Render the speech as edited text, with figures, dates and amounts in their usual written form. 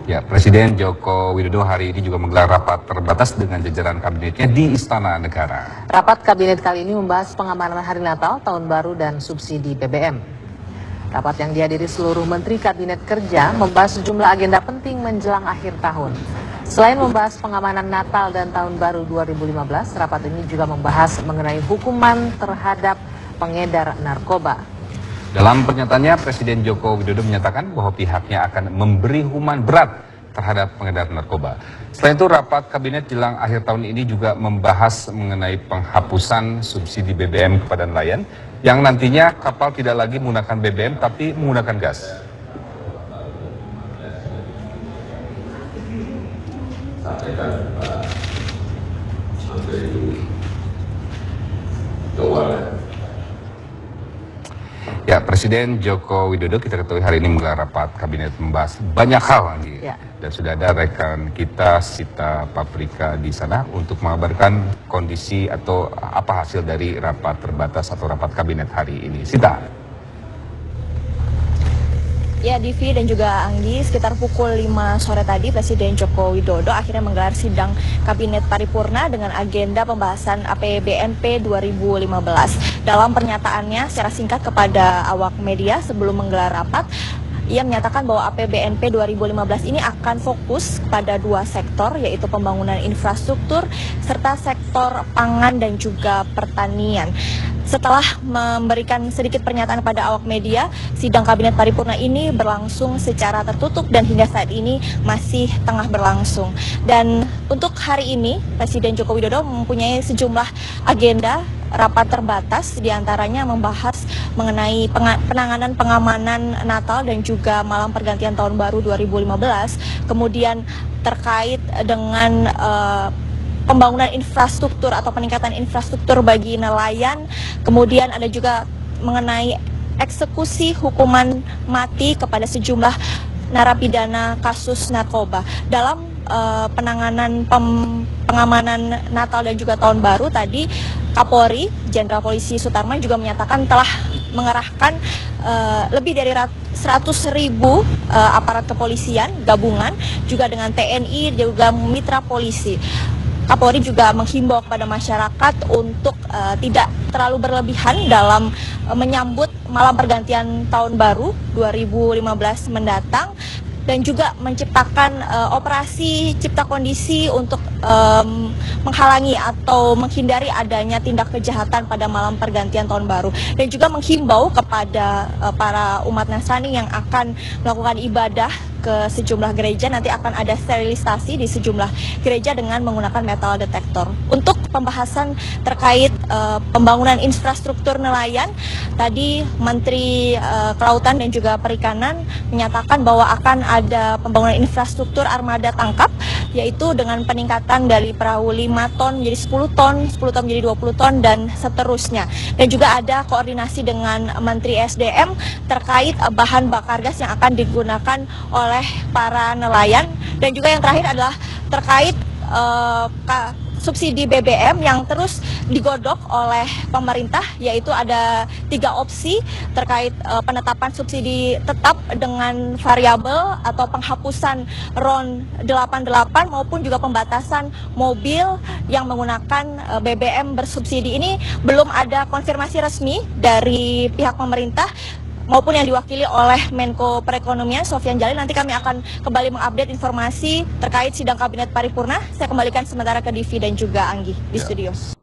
Ya, Presiden Joko Widodo hari ini juga menggelar rapat terbatas dengan jajaran kabinetnya di Istana Negara. Rapat kabinet kali ini membahas pengamanan hari Natal, Tahun Baru, dan subsidi BBM. Rapat yang dihadiri seluruh Menteri Kabinet Kerja membahas sejumlah agenda penting menjelang akhir tahun. Selain membahas pengamanan Natal dan Tahun Baru 2015, rapat ini juga membahas mengenai hukuman terhadap pengedar narkoba. Dalam pernyataannya, Presiden Joko Widodo menyatakan bahwa pihaknya akan memberi hukuman berat terhadap pengedar narkoba. Selain itu, rapat kabinet jelang akhir tahun ini juga membahas mengenai penghapusan subsidi BBM kepada nelayan yang nantinya kapal tidak lagi menggunakan BBM tapi menggunakan gas. Sampaikan Pak Menteri Keuangan. Ya, Presiden Joko Widodo kita ketahui hari ini menggelar rapat kabinet membahas banyak hal lagi. Ya. Dan sudah ada rekan kita Sita Paprika di sana untuk mengabarkan kondisi atau apa hasil dari rapat terbatas atau rapat kabinet hari ini. Sita. Ya, Divi dan juga Anggi, sekitar pukul 5 sore tadi Presiden Joko Widodo akhirnya menggelar sidang Kabinet Paripurna dengan agenda pembahasan APBNP 2015. Dalam pernyataannya secara singkat kepada awak media sebelum menggelar rapat, ia menyatakan bahwa APBNP 2015 ini akan fokus pada dua sektor, yaitu pembangunan infrastruktur serta sektor pangan dan juga pertanian. Setelah memberikan sedikit pernyataan pada awak media, sidang Kabinet Paripurna ini berlangsung secara tertutup dan hingga saat ini masih tengah berlangsung. Dan untuk hari ini, Presiden Joko Widodo mempunyai sejumlah agenda rapat terbatas, diantaranya membahas mengenai penanganan pengamanan Natal dan juga malam pergantian Tahun Baru 2015, kemudian terkait dengan pembangunan infrastruktur atau peningkatan infrastruktur bagi nelayan, kemudian ada juga mengenai eksekusi hukuman mati kepada sejumlah narapidana kasus narkoba. Dalam penanganan pengamanan Natal dan juga Tahun Baru tadi, Kapolri Jenderal Polisi Sutarman juga menyatakan telah mengerahkan lebih dari 100.000 aparat kepolisian gabungan juga dengan TNI dan juga mitra polisi. Kapolri juga menghimbau kepada masyarakat untuk tidak terlalu berlebihan dalam menyambut malam pergantian Tahun Baru 2015 mendatang, dan juga menciptakan operasi cipta kondisi untuk menghalangi atau menghindari adanya tindak kejahatan pada malam pergantian Tahun Baru, dan juga menghimbau kepada para umat Nasrani yang akan melakukan ibadah ke sejumlah gereja, nanti akan ada sterilisasi di sejumlah gereja dengan menggunakan metal detektor. Untuk pembahasan terkait pembangunan infrastruktur nelayan, tadi Menteri Kelautan dan juga Perikanan menyatakan bahwa akan ada pembangunan infrastruktur armada tangkap, yaitu dengan peningkatan dari perahu 5 ton menjadi 10 ton, 10 ton menjadi 20 ton, dan seterusnya. Dan juga ada koordinasi dengan Menteri SDM terkait bahan bakar gas yang akan digunakan oleh para nelayan. Dan juga yang terakhir adalah terkait subsidi BBM yang terus digodok oleh pemerintah, yaitu ada 3 opsi terkait penetapan subsidi tetap dengan variabel atau penghapusan RON 88 maupun juga pembatasan mobil yang menggunakan BBM bersubsidi. Ini belum ada konfirmasi resmi dari pihak pemerintah maupun yang diwakili oleh Menko Perekonomian Sofyan Jalil. Nanti kami akan kembali mengupdate informasi terkait sidang Kabinet Paripurna. Saya kembalikan sementara ke Divi dan juga Anggi di studio.